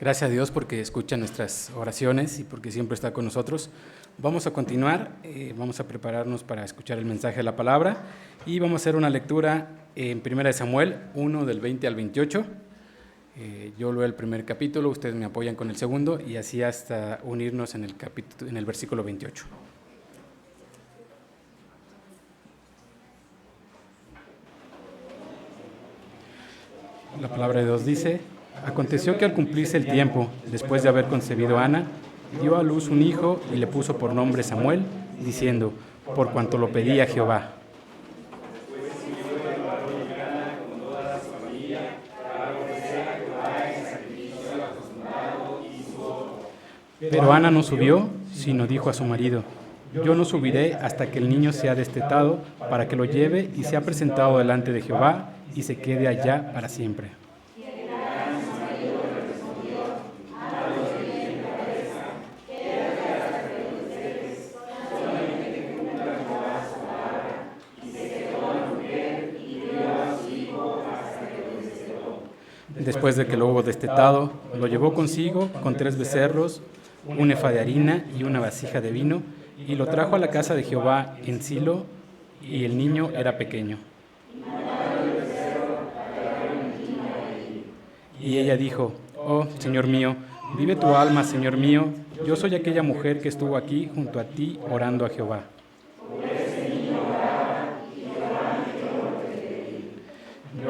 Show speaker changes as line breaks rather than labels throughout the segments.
Gracias a Dios porque escucha nuestras oraciones y porque siempre está con nosotros. Vamos a continuar, vamos a prepararnos para escuchar el mensaje de la palabra y vamos a hacer una lectura en 1 Samuel 1 del 20 al 28. Yo leo el primer capítulo, ustedes me apoyan con el segundo y así hasta unirnos en el versículo 28. La palabra de Dios dice: aconteció que al cumplirse el tiempo, después de haber concebido a Ana, dio a luz un hijo y le puso por nombre Samuel, diciendo: por cuanto lo pedía Jehová. Pero Ana no subió, sino dijo a su marido: yo no subiré hasta que el niño sea destetado, para que lo lleve y sea presentado delante de Jehová y se quede allá para siempre. Después de que lo hubo destetado, lo llevó consigo con 3 becerros, un efa de harina y una vasija de vino, y lo trajo a la casa de Jehová en Silo, y el niño era pequeño. Y ella dijo: oh, Señor mío, vive tu alma, Señor mío, yo soy aquella mujer que estuvo aquí junto a ti orando a Jehová.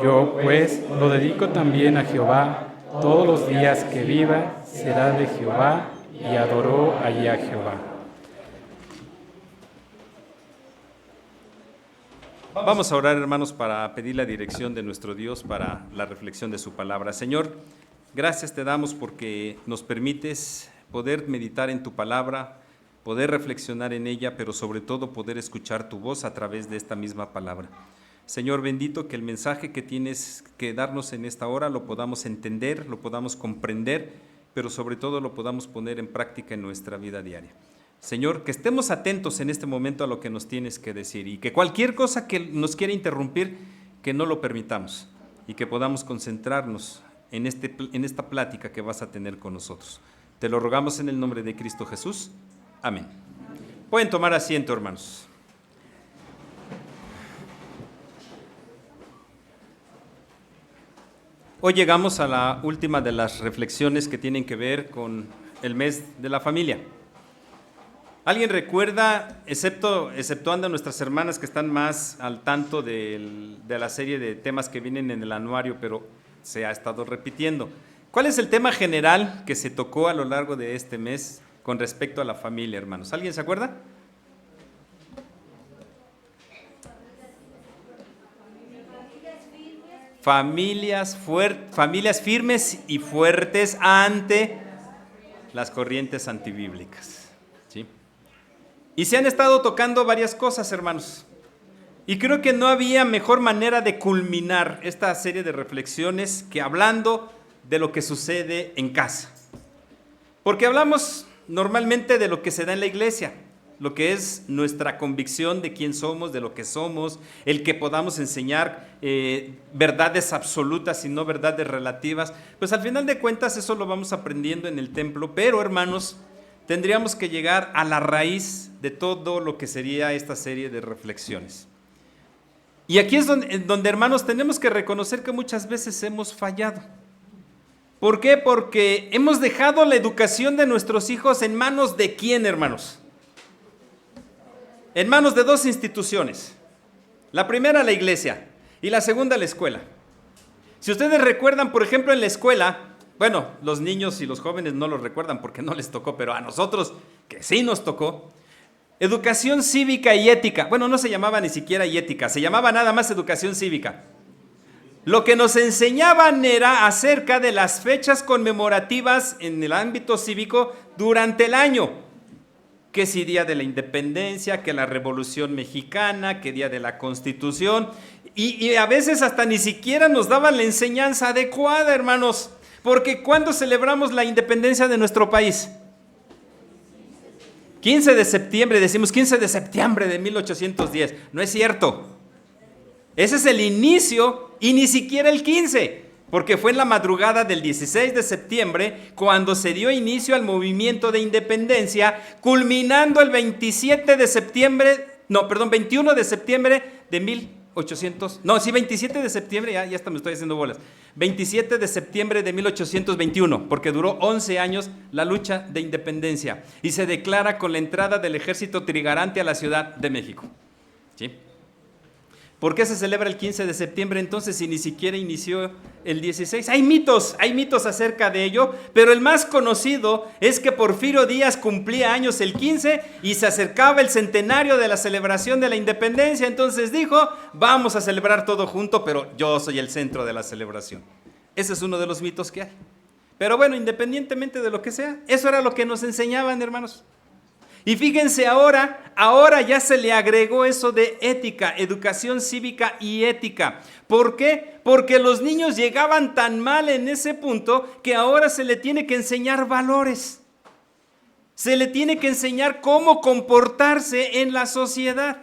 Yo, pues, lo dedico también a Jehová, todos los días que viva será de Jehová, y adoró allí a Jehová.
Vamos a orar, hermanos, para pedir la dirección de nuestro Dios para la reflexión de su palabra. Señor, gracias te damos porque nos permites poder meditar en tu palabra, poder reflexionar en ella, pero sobre todo poder escuchar tu voz a través de esta misma palabra. Señor bendito, que el mensaje que tienes que darnos en esta hora lo podamos entender, lo podamos comprender, pero sobre todo lo podamos poner en práctica en nuestra vida diaria. Señor, que estemos atentos en este momento a lo que nos tienes que decir y que cualquier cosa que nos quiera interrumpir, que no lo permitamos y que podamos concentrarnos en esta plática que vas a tener con nosotros. Te lo rogamos en el nombre de Cristo Jesús. Amén. Pueden tomar asiento, hermanos. Hoy llegamos a la última de las reflexiones que tienen que ver con el mes de la familia. ¿Alguien recuerda, exceptuando a nuestras hermanas que están más al tanto de la serie de temas que vienen en el anuario, pero se ha estado repitiendo? ¿Cuál es el tema general que se tocó a lo largo de este mes con respecto a la familia, hermanos? ¿Alguien se acuerda? Familias firmes y fuertes ante las corrientes antibíblicas. ¿Sí? Y se han estado tocando varias cosas, hermanos. Y creo que no había mejor manera de culminar esta serie de reflexiones que hablando de lo que sucede en casa. Porque hablamos normalmente de lo que se da en la iglesia, lo que es nuestra convicción de quién somos, de lo que somos, el que podamos enseñar verdades absolutas y no verdades relativas. Pues al final de cuentas eso lo vamos aprendiendo en el templo, pero hermanos, tendríamos que llegar a la raíz de todo lo que sería esta serie de reflexiones. Y aquí es donde hermanos, tenemos que reconocer que muchas veces hemos fallado. ¿Por qué? Porque hemos dejado la educación de nuestros hijos en manos de ¿quién, hermanos? En manos de 2 instituciones. La primera, la iglesia, y la segunda, la escuela. Si ustedes recuerdan, por ejemplo, en la escuela, bueno, los niños y los jóvenes no lo recuerdan porque no les tocó, pero a nosotros, que sí nos tocó, educación cívica y ética. Bueno, no se llamaba ni siquiera y ética, se llamaba nada más educación cívica. Lo que nos enseñaban era acerca de las fechas conmemorativas en el ámbito cívico durante el año. Que si Día de la Independencia, que la Revolución Mexicana, que Día de la Constitución, y a veces hasta ni siquiera nos daban la enseñanza adecuada, hermanos, porque ¿cuándo celebramos la independencia de nuestro país? 15 de septiembre, decimos 15 de septiembre de 1810, no es cierto. Ese es el inicio y ni siquiera el 15. porque fue en la madrugada del 16 de septiembre cuando se dio inicio al movimiento de independencia, culminando el 27 de septiembre, 21 de septiembre de 27 de septiembre, ya hasta me estoy haciendo bolas, 27 de septiembre de 1821, porque duró 11 años la lucha de independencia, y se declara con la entrada del ejército trigarante a la Ciudad de México. ¿Sí? ¿Por qué se celebra el 15 de septiembre entonces si ni siquiera inició el 16? Hay mitos acerca de ello, pero el más conocido es que Porfirio Díaz cumplía años el 15 y se acercaba el centenario de la celebración de la independencia, entonces dijo, vamos a celebrar todo junto, pero yo soy el centro de la celebración. Ese es uno de los mitos que hay. Pero bueno, independientemente de lo que sea, eso era lo que nos enseñaban, hermanos. Y fíjense ahora ya se le agregó eso de ética, educación cívica y ética. ¿Por qué? Porque los niños llegaban tan mal en ese punto que ahora se le tiene que enseñar valores. Se le tiene que enseñar cómo comportarse en la sociedad.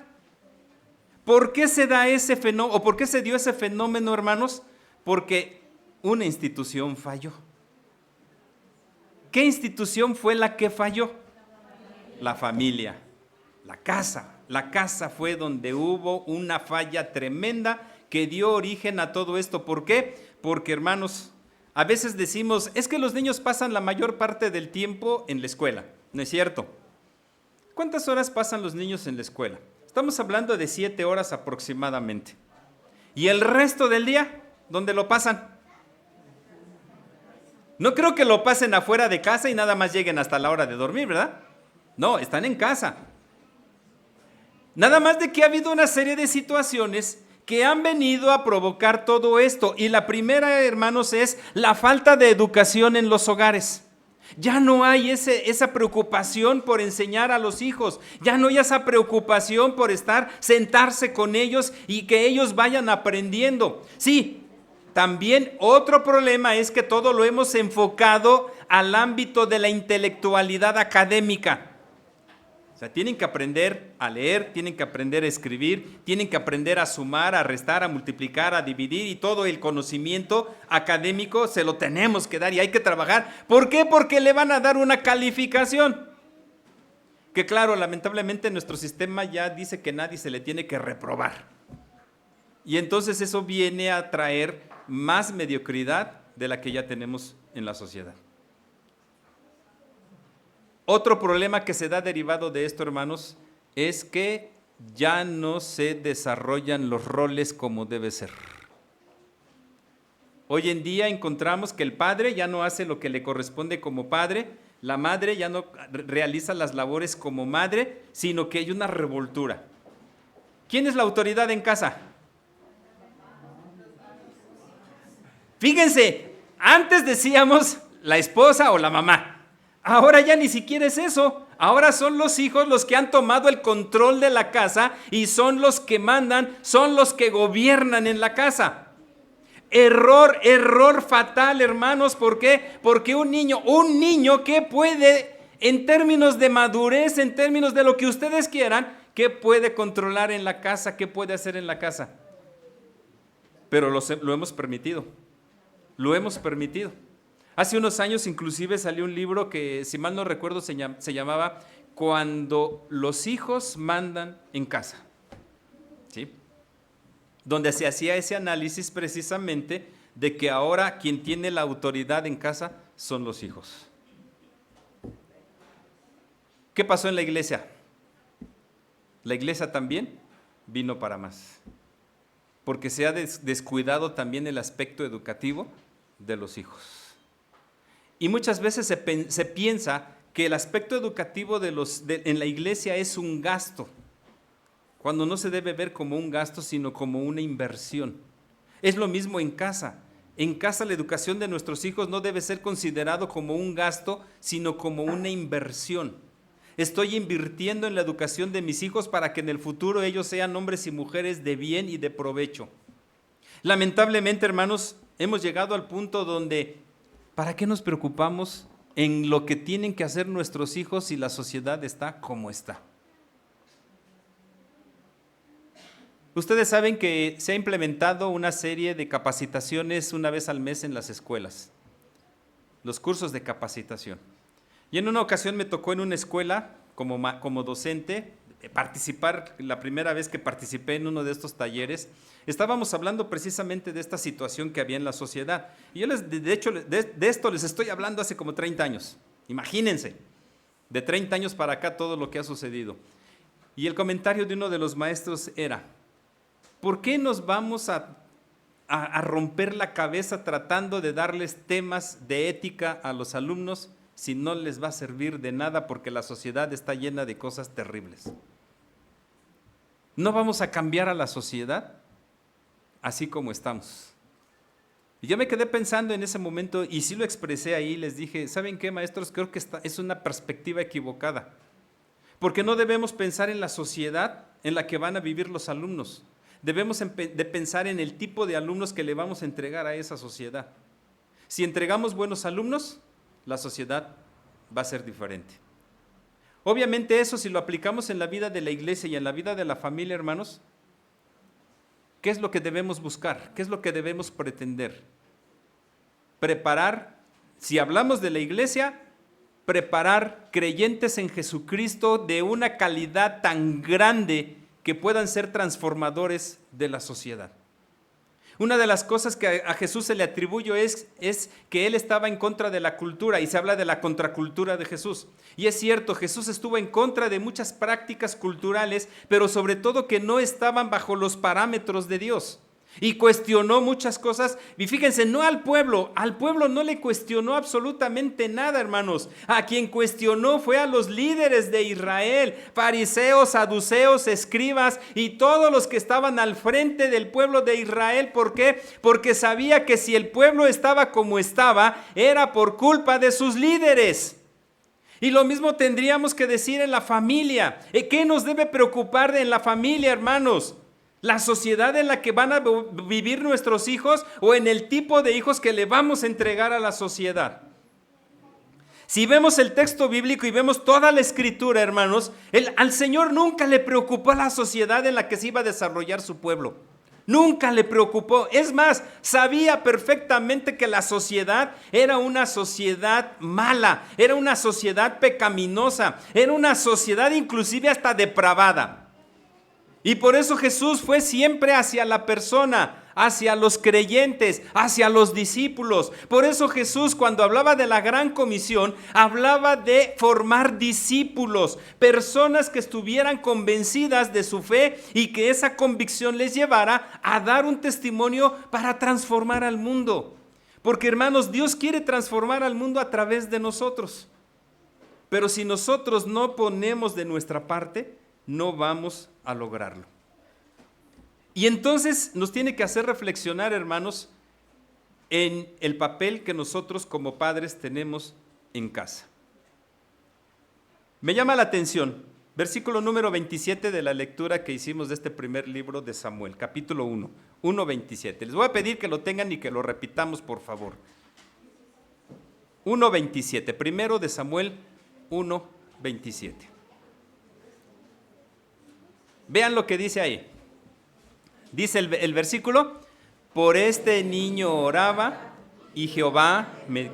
¿Por qué se da ese fenómeno, o por qué se dio ese fenómeno, hermanos? Porque una institución falló. ¿Qué institución fue la que falló? La familia, la casa. La casa fue donde hubo una falla tremenda que dio origen a todo esto. ¿Por qué? Porque, hermanos, a veces decimos, es que los niños pasan la mayor parte del tiempo en la escuela. No es cierto. ¿Cuántas horas pasan los niños en la escuela? Estamos hablando de 7 horas aproximadamente. ¿Y el resto del día? ¿Dónde lo pasan? No creo que lo pasen afuera de casa y nada más lleguen hasta la hora de dormir, ¿verdad? No, están en casa. Nada más de que ha habido una serie de situaciones que han venido a provocar todo esto. Y la primera, hermanos, es la falta de educación en los hogares. Ya no hay esa preocupación por enseñar a los hijos. Ya no hay esa preocupación por sentarse con ellos y que ellos vayan aprendiendo. Sí, también otro problema es que todo lo hemos enfocado al ámbito de la intelectualidad académica. O sea, tienen que aprender a leer, tienen que aprender a escribir, tienen que aprender a sumar, a restar, a multiplicar, a dividir, y todo el conocimiento académico se lo tenemos que dar y hay que trabajar. ¿Por qué? Porque le van a dar una calificación. Que claro, lamentablemente nuestro sistema ya dice que nadie se le tiene que reprobar. Y entonces eso viene a traer más mediocridad de la que ya tenemos en la sociedad. Otro problema que se da derivado de esto, hermanos, es que ya no se desarrollan los roles como debe ser. Hoy en día encontramos que el padre ya no hace lo que le corresponde como padre, la madre ya no realiza las labores como madre, sino que hay una revoltura. ¿Quién es la autoridad en casa? Fíjense, antes decíamos la esposa o la mamá. Ahora ya ni siquiera es eso. Ahora son los hijos los que han tomado el control de la casa y son los que mandan, son los que gobiernan en la casa. Error fatal, hermanos. ¿Por qué? Porque un niño que puede, en términos de madurez, en términos de lo que ustedes quieran, ¿qué puede controlar en la casa? ¿Qué puede hacer en la casa? Pero lo hemos permitido. Lo hemos permitido. Hace unos años inclusive salió un libro que, si mal no recuerdo, se llamaba Cuando los hijos mandan en casa. ¿Sí? Donde se hacía ese análisis precisamente de que ahora quien tiene la autoridad en casa son los hijos. ¿Qué pasó en la iglesia? La iglesia también vino para más, porque se ha descuidado también el aspecto educativo de los hijos. Y muchas veces se piensa que el aspecto educativo en la iglesia es un gasto, cuando no se debe ver como un gasto, sino como una inversión. Es lo mismo en casa. En casa la educación de nuestros hijos no debe ser considerado como un gasto, sino como una inversión. Estoy invirtiendo en la educación de mis hijos para que en el futuro ellos sean hombres y mujeres de bien y de provecho. Lamentablemente, hermanos, hemos llegado al punto donde ¿para qué nos preocupamos en lo que tienen que hacer nuestros hijos si la sociedad está como está? Ustedes saben que se ha implementado una serie de capacitaciones una vez al mes en las escuelas, los cursos de capacitación. Y en una ocasión me tocó en una escuela como docente participar, la primera vez que participé en uno de estos talleres, estábamos hablando precisamente de esta situación que había en la sociedad. Y yo de hecho, de esto les estoy hablando hace como 30 años. Imagínense, de 30 años para acá todo lo que ha sucedido. Y el comentario de uno de los maestros era: ¿por qué nos vamos a romper la cabeza tratando de darles temas de ética a los alumnos si no les va a servir de nada porque la sociedad está llena de cosas terribles? ¿No vamos a cambiar a la sociedad así como estamos? Y yo me quedé pensando en ese momento y sí lo expresé ahí, les dije: ¿saben qué, maestros? Creo que es una perspectiva equivocada, porque no debemos pensar en la sociedad en la que van a vivir los alumnos. Debemos de pensar en el tipo de alumnos que le vamos a entregar a esa sociedad. Si entregamos buenos alumnos, la sociedad va a ser diferente. Obviamente eso, si lo aplicamos en la vida de la iglesia y en la vida de la familia, hermanos, ¿qué es lo que debemos buscar? ¿Qué es lo que debemos pretender? Preparar, si hablamos de la iglesia, preparar creyentes en Jesucristo de una calidad tan grande que puedan ser transformadores de la sociedad. Una de las cosas que a Jesús se le atribuye es que Él estaba en contra de la cultura, y se habla de la contracultura de Jesús. Y es cierto, Jesús estuvo en contra de muchas prácticas culturales, pero sobre todo que no estaban bajo los parámetros de Dios. Y cuestionó muchas cosas. Y fíjense, no al pueblo no le cuestionó absolutamente nada, hermanos. A quien cuestionó fue a los líderes de Israel, fariseos, saduceos, escribas y todos los que estaban al frente del pueblo de Israel. ¿Por qué? Porque sabía que si el pueblo estaba como estaba, era por culpa de sus líderes. Y lo mismo tendríamos que decir en la familia. ¿Qué nos debe preocupar en la familia, hermanos? ¿La sociedad en la que van a vivir nuestros hijos o en el tipo de hijos que le vamos a entregar a la sociedad? Si vemos el texto bíblico y vemos toda la escritura, hermanos, al Señor nunca le preocupó la sociedad en la que se iba a desarrollar su pueblo. Nunca le preocupó. Es más, sabía perfectamente que la sociedad era una sociedad mala, era una sociedad pecaminosa, era una sociedad inclusive hasta depravada. Y por eso Jesús fue siempre hacia la persona, hacia los creyentes, hacia los discípulos. Por eso Jesús, cuando hablaba de la gran comisión, hablaba de formar discípulos, personas que estuvieran convencidas de su fe y que esa convicción les llevara a dar un testimonio para transformar al mundo. Porque, hermanos, Dios quiere transformar al mundo a través de nosotros. Pero si nosotros no ponemos de nuestra parte, no vamos a lograrlo. Y entonces nos tiene que hacer reflexionar, hermanos, en el papel que nosotros como padres tenemos en casa. Me llama la atención, versículo número 27 de la lectura que hicimos de este primer libro de Samuel, capítulo 1, 1:27. Les voy a pedir que lo tengan y que lo repitamos, por favor. 1:27, primero de Samuel 1:27. Vean lo que dice ahí. Dice el versículo: por este niño oraba y Jehová me...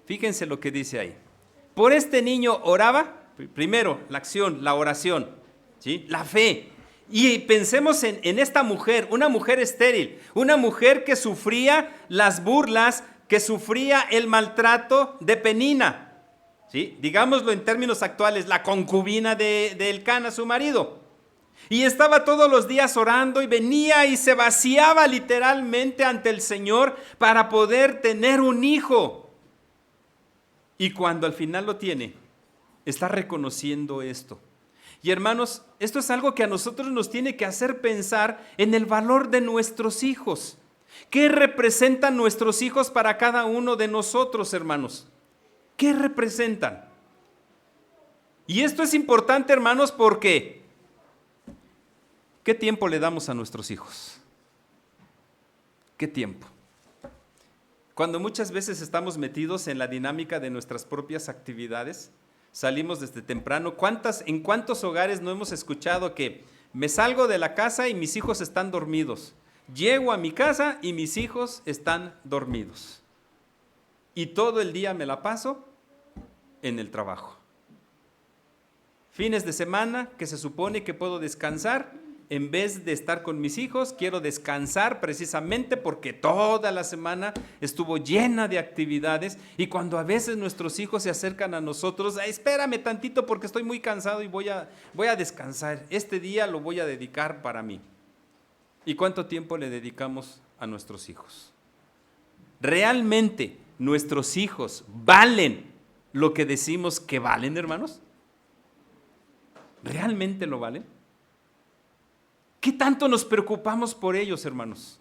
Fíjense lo que dice ahí. Por este niño oraba, primero la acción, la oración, ¿sí? La fe. Y pensemos en esta mujer, una mujer estéril, una mujer que sufría las burlas, que sufría el maltrato de Penina. ¿Sí? Digámoslo en términos actuales, la concubina de Elcana, su marido. Y estaba todos los días orando y venía y se vaciaba literalmente ante el Señor para poder tener un hijo. Y cuando al final lo tiene, está reconociendo esto. Y hermanos, esto es algo que a nosotros nos tiene que hacer pensar en el valor de nuestros hijos. ¿Qué representan nuestros hijos para cada uno de nosotros, hermanos? ¿Qué representan? Y esto es importante, hermanos, porque ¿qué tiempo le damos a nuestros hijos? ¿Qué tiempo? Cuando muchas veces estamos metidos en la dinámica de nuestras propias actividades, salimos desde temprano. ¿En cuántos hogares no hemos escuchado que Me salgo de la casa y mis hijos están dormidos. Llego a mi casa y mis hijos están dormidos. Y todo el día me la paso en el trabajo. Fines de semana que se supone que puedo descansar, en vez de estar con mis hijos, quiero descansar precisamente porque toda la semana estuvo llena de actividades, y cuando a veces nuestros hijos se acercan a nosotros, espérame tantito porque estoy muy cansado y voy a descansar, este día lo voy a dedicar para mí. ¿Y cuánto tiempo le dedicamos a nuestros hijos? ¿Realmente nuestros hijos valen lo que decimos que valen, hermanos? ¿Realmente lo valen? ¿Qué tanto nos preocupamos por ellos, hermanos?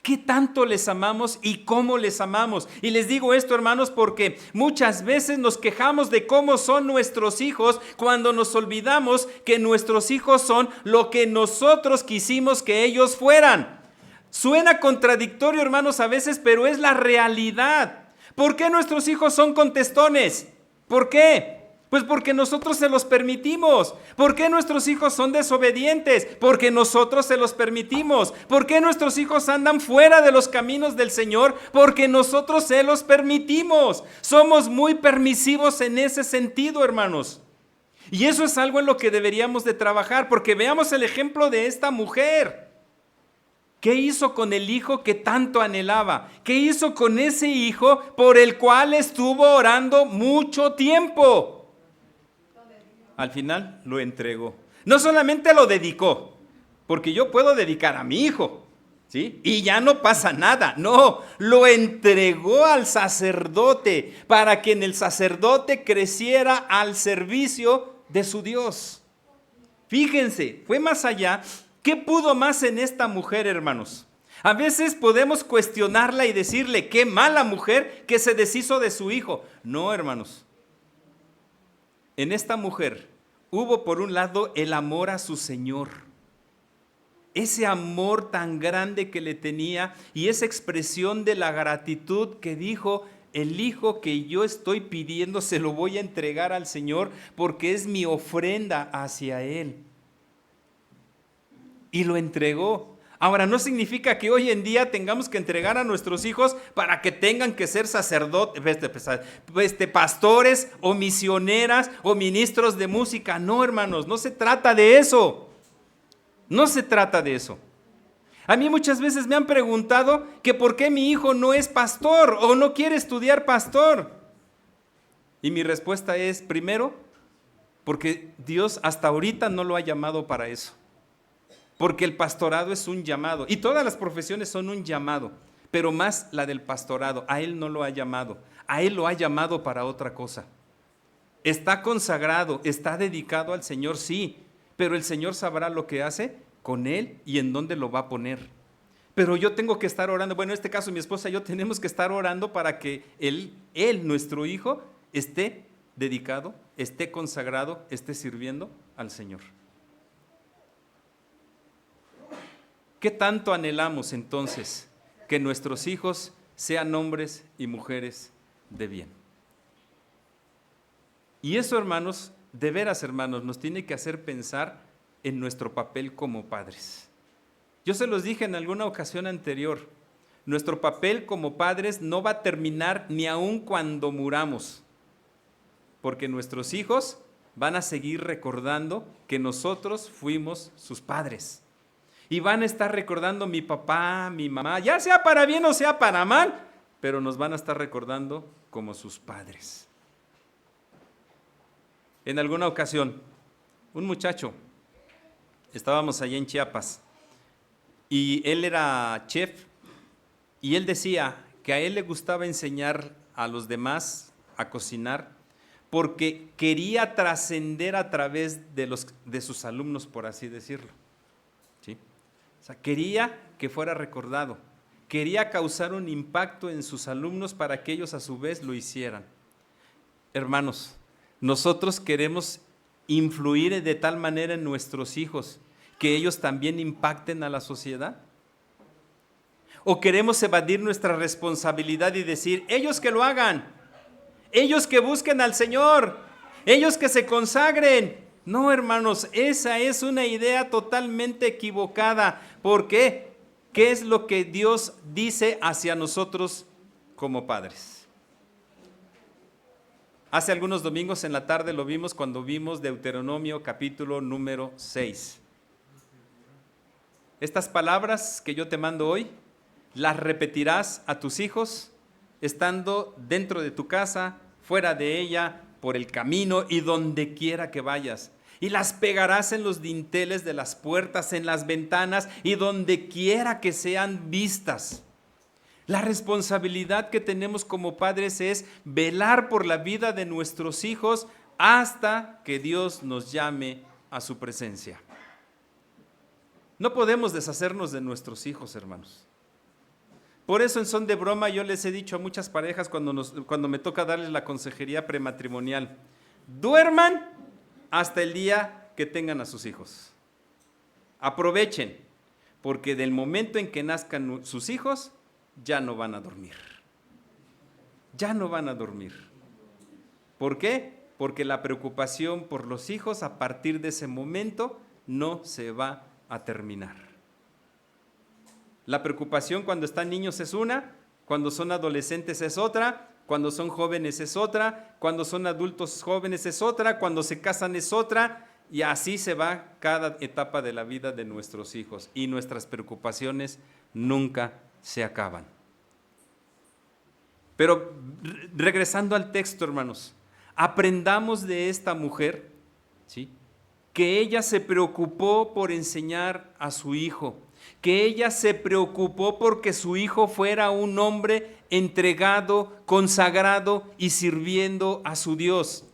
¿Qué tanto les amamos y cómo les amamos? Y les digo esto, hermanos, porque muchas veces nos quejamos de cómo son nuestros hijos cuando nos olvidamos que nuestros hijos son lo que nosotros quisimos que ellos fueran. Suena contradictorio, hermanos, a veces, pero es la realidad. ¿Por qué nuestros hijos son contestones? ¿Por qué? Pues porque nosotros se los permitimos. ¿Por qué nuestros hijos son desobedientes? Porque nosotros se los permitimos. ¿Por qué nuestros hijos andan fuera de los caminos del Señor? Porque nosotros se los permitimos. Somos muy permisivos en ese sentido, hermanos. Y eso es algo en lo que deberíamos de trabajar, porque veamos el ejemplo de esta mujer. ¿Qué hizo con el hijo que tanto anhelaba? ¿Qué hizo con ese hijo por el cual estuvo orando mucho tiempo? Al final lo entregó. No solamente lo dedicó, porque yo puedo dedicar a mi hijo, ¿sí? Y ya no pasa nada. No, lo entregó al sacerdote para que en el sacerdote creciera al servicio de su Dios. Fíjense, fue más allá. ¿Qué pudo más en esta mujer, hermanos? A veces podemos cuestionarla y decirle, qué mala mujer que se deshizo de su hijo. No, hermanos. En esta mujer hubo por un lado el amor a su Señor, ese amor tan grande que le tenía y esa expresión de la gratitud que dijo, el hijo que yo estoy pidiendo se lo voy a entregar al Señor porque es mi ofrenda hacia Él. Y lo entregó. Ahora, no significa que hoy en día tengamos que entregar a nuestros hijos para que tengan que ser sacerdotes, pastores o misioneras o ministros de música. No, hermanos, no se trata de eso. No se trata de eso. A mí muchas veces me han preguntado que por qué mi hijo no es pastor o no quiere estudiar pastor. Y mi respuesta es, primero, porque Dios hasta ahorita no lo ha llamado para eso. Porque el pastorado es un llamado, y todas las profesiones son un llamado, pero más la del pastorado. A él no lo ha llamado, a él lo ha llamado para otra cosa. Está consagrado, está dedicado al Señor, sí, pero el Señor sabrá lo que hace con él y en dónde lo va a poner. Pero yo tengo que estar orando, bueno, en este caso mi esposa y yo tenemos que estar orando para que él, nuestro hijo, esté dedicado, esté consagrado, esté sirviendo al Señor. ¿Qué tanto anhelamos entonces que nuestros hijos sean hombres y mujeres de bien? Y eso, hermanos, de veras, hermanos, nos tiene que hacer pensar en nuestro papel como padres. Yo se los dije en alguna ocasión anterior, nuestro papel como padres no va a terminar ni aun cuando muramos, porque nuestros hijos van a seguir recordando que nosotros fuimos sus padres. Y van a estar recordando mi papá, mi mamá, ya sea para bien o sea para mal, pero nos van a estar recordando como sus padres. En alguna ocasión, un muchacho, estábamos allá en Chiapas, y él era chef, y él decía que a él le gustaba enseñar a los demás a cocinar, porque quería trascender a través de sus alumnos, por así decirlo. ¿Sí? O sea, quería que fuera recordado, quería causar un impacto en sus alumnos para que ellos a su vez lo hicieran. Hermanos, nosotros queremos influir de tal manera en nuestros hijos que ellos también impacten a la sociedad. ¿O queremos evadir nuestra responsabilidad y decir, ellos que lo hagan, ellos que busquen al Señor, ellos que se consagren, No, hermanos, esa es una idea totalmente equivocada. ¿Por qué? ¿Qué es lo que Dios dice hacia nosotros como padres? Hace algunos domingos en la tarde lo vimos cuando vimos Deuteronomio capítulo número 6. Estas palabras que yo te mando hoy, las repetirás a tus hijos estando dentro de tu casa, fuera de ella, por el camino y donde quiera que vayas. Y las pegarás en los dinteles de las puertas, en las ventanas y donde quiera que sean vistas. La responsabilidad que tenemos como padres es velar por la vida de nuestros hijos hasta que Dios nos llame a su presencia. No podemos deshacernos de nuestros hijos, hermanos. Por eso en son de broma yo les he dicho a muchas parejas cuando me toca darles la consejería prematrimonial, duerman hasta el día que tengan a sus hijos. Aprovechen, porque del momento en que nazcan sus hijos, ya no van a dormir. Ya no van a dormir. ¿Por qué? Porque la preocupación por los hijos a partir de ese momento no se va a terminar. La preocupación cuando están niños es una, cuando son adolescentes es otra, cuando son jóvenes es otra, cuando son adultos jóvenes es otra, cuando se casan es otra, y así se va cada etapa de la vida de nuestros hijos, y nuestras preocupaciones nunca se acaban. Pero regresando al texto, hermanos, aprendamos de esta mujer, ¿sí?, que ella se preocupó por enseñar a su hijo, que ella se preocupó porque su hijo fuera un hombre entregado, consagrado y sirviendo a su Dios.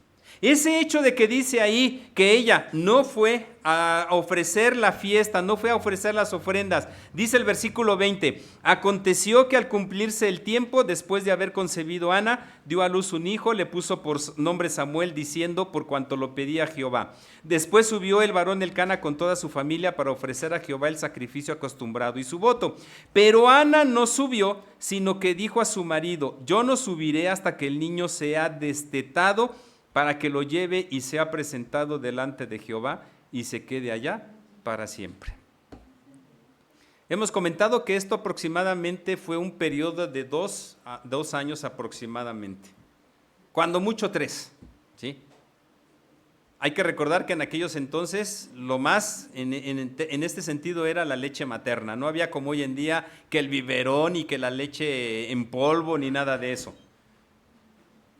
Ese hecho de que dice ahí que ella no fue a ofrecer la fiesta, no fue a ofrecer las ofrendas, dice el versículo 20, aconteció que al cumplirse el tiempo, después de haber concebido Ana, dio a luz un hijo, le puso por nombre Samuel, diciendo, por cuanto lo pedía Jehová. Después subió el varón Elcana con toda su familia para ofrecer a Jehová el sacrificio acostumbrado y su voto. Pero Ana no subió, sino que dijo a su marido, yo no subiré hasta que el niño sea destetado, para que lo lleve y sea presentado delante de Jehová y se quede allá para siempre. Hemos comentado que esto aproximadamente fue un periodo de 2 años aproximadamente, cuando mucho 3, ¿sí? Hay que recordar que en aquellos entonces lo más en este sentido era la leche materna. No había como hoy en día que el biberón y que la leche en polvo ni nada de eso.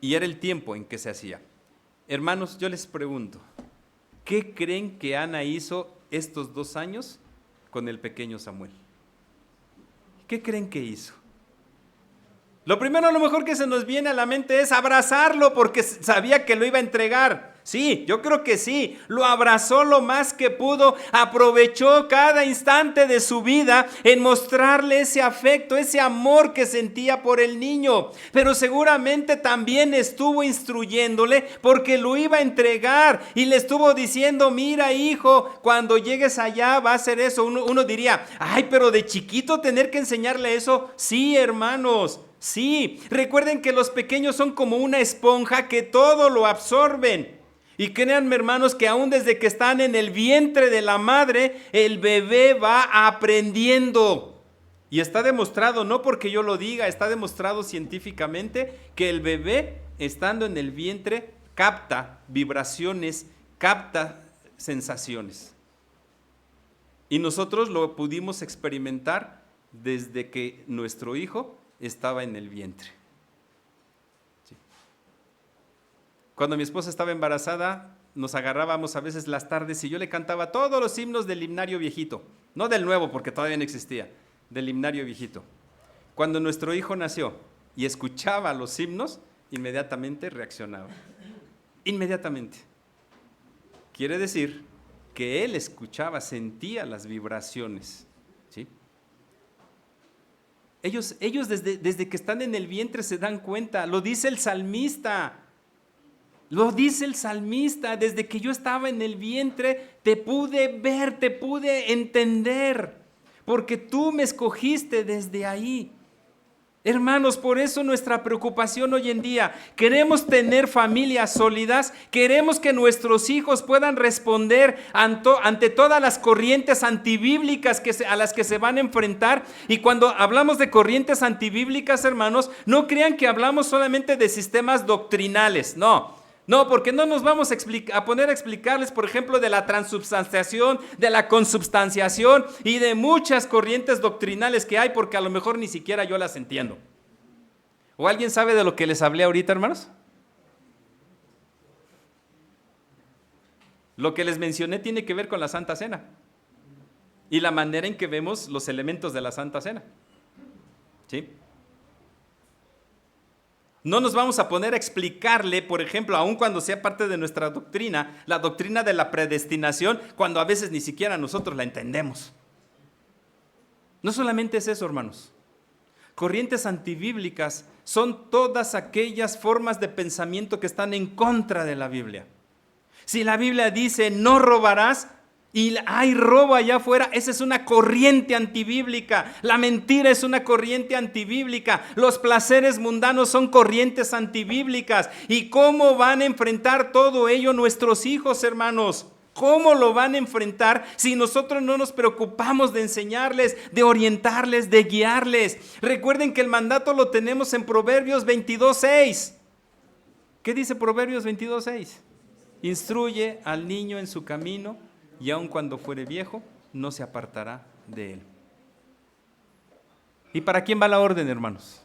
Y era el tiempo en que se hacía. Hermanos, yo les pregunto, ¿qué creen que Ana hizo estos 2 años con el pequeño Samuel? ¿Qué creen que hizo? Lo primero a lo mejor que se nos viene a la mente es abrazarlo porque sabía que lo iba a entregar. Sí, yo creo que sí, lo abrazó lo más que pudo, aprovechó cada instante de su vida en mostrarle ese afecto, ese amor que sentía por el niño, pero seguramente también estuvo instruyéndole porque lo iba a entregar y le estuvo diciendo, mira hijo, cuando llegues allá va a hacer eso. Uno diría, ay, pero de chiquito tener que enseñarle eso. Sí, hermanos, sí, recuerden que los pequeños son como una esponja que todo lo absorben. Y créanme, hermanos, que aún desde que están en el vientre de la madre, el bebé va aprendiendo. Y está demostrado, no porque yo lo diga, está demostrado científicamente que el bebé, estando en el vientre, capta vibraciones, capta sensaciones. Y nosotros lo pudimos experimentar desde que nuestro hijo estaba en el vientre. Cuando mi esposa estaba embarazada, nos agarrábamos a veces las tardes y yo le cantaba todos los himnos del himnario viejito, no del nuevo porque todavía no existía, del himnario viejito. Cuando nuestro hijo nació y escuchaba los himnos, inmediatamente reaccionaba. Inmediatamente. Quiere decir que él escuchaba, sentía las vibraciones, ¿sí? Ellos desde que están en el vientre se dan cuenta, lo dice el salmista. Lo dice el salmista, desde que yo estaba en el vientre te pude ver, te pude entender, porque tú me escogiste desde ahí. Hermanos, por eso nuestra preocupación hoy en día, queremos tener familias sólidas, queremos que nuestros hijos puedan responder ante todas las corrientes antibíblicas a las que se van a enfrentar. Y cuando hablamos de corrientes antibíblicas, hermanos, no crean que hablamos solamente de sistemas doctrinales, no. No, porque no nos vamos a poner a explicarles, por ejemplo, de la transubstanciación, de la consubstanciación y de muchas corrientes doctrinales que hay, porque a lo mejor ni siquiera yo las entiendo. ¿O alguien sabe de lo que les hablé ahorita, hermanos? Lo que les mencioné tiene que ver con la Santa Cena y la manera en que vemos los elementos de la Santa Cena. ¿Sí? No nos vamos a poner a explicarle, por ejemplo, aun cuando sea parte de nuestra doctrina, la doctrina de la predestinación, cuando a veces ni siquiera nosotros la entendemos. No solamente es eso, hermanos. Corrientes antibíblicas son todas aquellas formas de pensamiento que están en contra de la Biblia. Si la Biblia dice no robarás, y hay robo allá afuera, esa es una corriente antibíblica. La mentira es una corriente antibíblica. Los placeres mundanos son corrientes antibíblicas. ¿Y cómo van a enfrentar todo ello nuestros hijos, hermanos? ¿Cómo lo van a enfrentar si nosotros no nos preocupamos de enseñarles, de orientarles, de guiarles? Recuerden que el mandato lo tenemos en Proverbios 22:6. ¿Qué dice Proverbios 22:6? Instruye al niño en su camino, y aun cuando fuere viejo, no se apartará de él. ¿Y para quién va la orden, hermanos?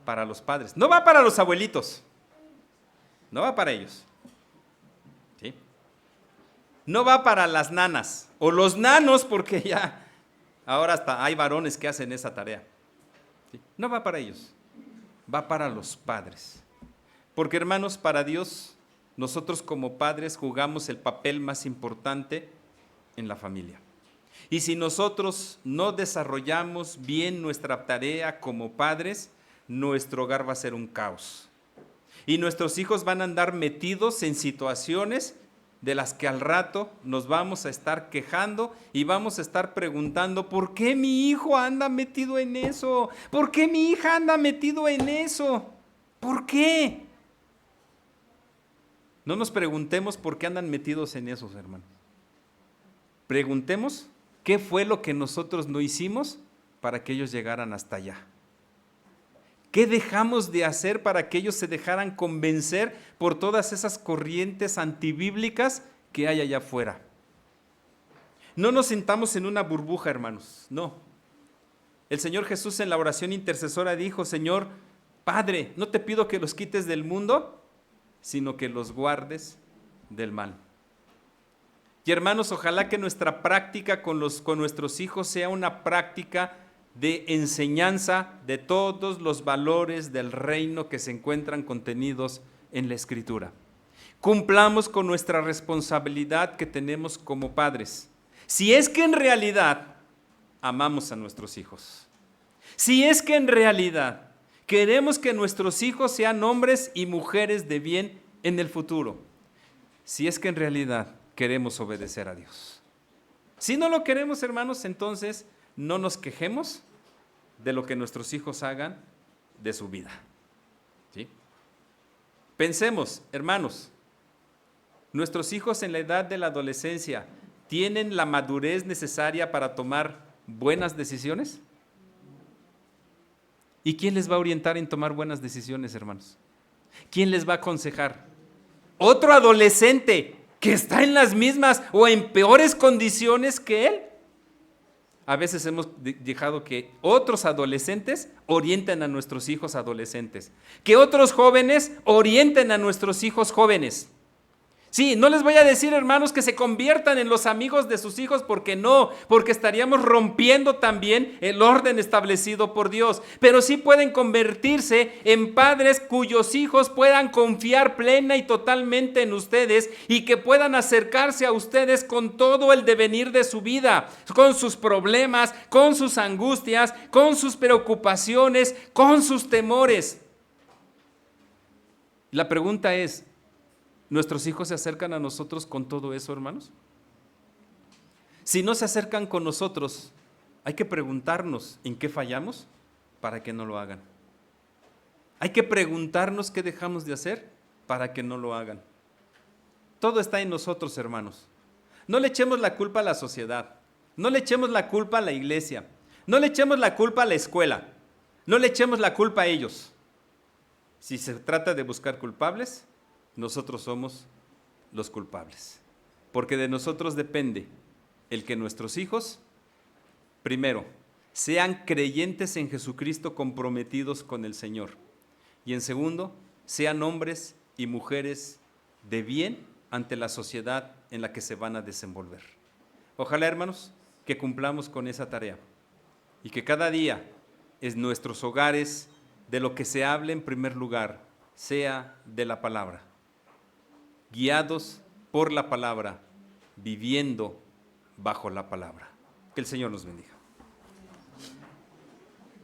Para los padres. No va para los abuelitos. No va para ellos. ¿Sí? No va para las nanas o los nanos, porque ya ahora hasta hay varones que hacen esa tarea. ¿Sí? No va para ellos. Va para los padres. Porque, hermanos, para Dios, nosotros como padres jugamos el papel más importante en la familia. Y si nosotros no desarrollamos bien nuestra tarea como padres, nuestro hogar va a ser un caos. Y nuestros hijos van a andar metidos en situaciones de las que al rato nos vamos a estar quejando y vamos a estar preguntando, ¿por qué mi hijo anda metido en eso? ¿Por qué mi hija anda metido en eso? ¿Por qué? No nos preguntemos por qué andan metidos en esos, hermanos. Preguntemos qué fue lo que nosotros no hicimos para que ellos llegaran hasta allá. ¿Qué dejamos de hacer para que ellos se dejaran convencer por todas esas corrientes antibíblicas que hay allá afuera? No nos sentamos en una burbuja, hermanos, no. El Señor Jesús en la oración intercesora dijo, Señor, Padre, no te pido que los quites del mundo, sino que los guardes del mal. Y hermanos, ojalá que nuestra práctica con nuestros hijos sea una práctica de enseñanza de todos los valores del reino que se encuentran contenidos en la Escritura. Cumplamos con nuestra responsabilidad que tenemos como padres. Si es que en realidad amamos a nuestros hijos, si es que en realidad queremos que nuestros hijos sean hombres y mujeres de bien en el futuro, si es que en realidad queremos obedecer a Dios. Si no lo queremos, hermanos, entonces no nos quejemos de lo que nuestros hijos hagan de su vida. ¿Sí? Pensemos, hermanos, nuestros hijos en la edad de la adolescencia ¿tienen la madurez necesaria para tomar buenas decisiones? ¿Y quién les va a orientar en tomar buenas decisiones, hermanos? ¿Quién les va a aconsejar? ¿Otro adolescente que está en las mismas o en peores condiciones que él? A veces hemos dejado que otros adolescentes orienten a nuestros hijos adolescentes, que otros jóvenes orienten a nuestros hijos jóvenes. Sí, no les voy a decir, hermanos, que se conviertan en los amigos de sus hijos, porque no, porque estaríamos rompiendo también el orden establecido por Dios. Pero sí pueden convertirse en padres cuyos hijos puedan confiar plena y totalmente en ustedes y que puedan acercarse a ustedes con todo el devenir de su vida, con sus problemas, con sus angustias, con sus preocupaciones, con sus temores. La pregunta es, ¿nuestros hijos se acercan a nosotros con todo eso, hermanos? Si no se acercan con nosotros, hay que preguntarnos en qué fallamos para que no lo hagan. Hay que preguntarnos qué dejamos de hacer para que no lo hagan. Todo está en nosotros, hermanos. No le echemos la culpa a la sociedad, no le echemos la culpa a la iglesia, no le echemos la culpa a la escuela, no le echemos la culpa a ellos. Si se trata de buscar culpables, nosotros somos los culpables. Porque de nosotros depende el que nuestros hijos, primero, sean creyentes en Jesucristo comprometidos con el Señor. Y en segundo, sean hombres y mujeres de bien ante la sociedad en la que se van a desenvolver. Ojalá, hermanos, que cumplamos con esa tarea y que cada día en nuestros hogares de lo que se hable en primer lugar sea de la palabra, guiados por la palabra, viviendo bajo la palabra. Que el Señor nos bendiga.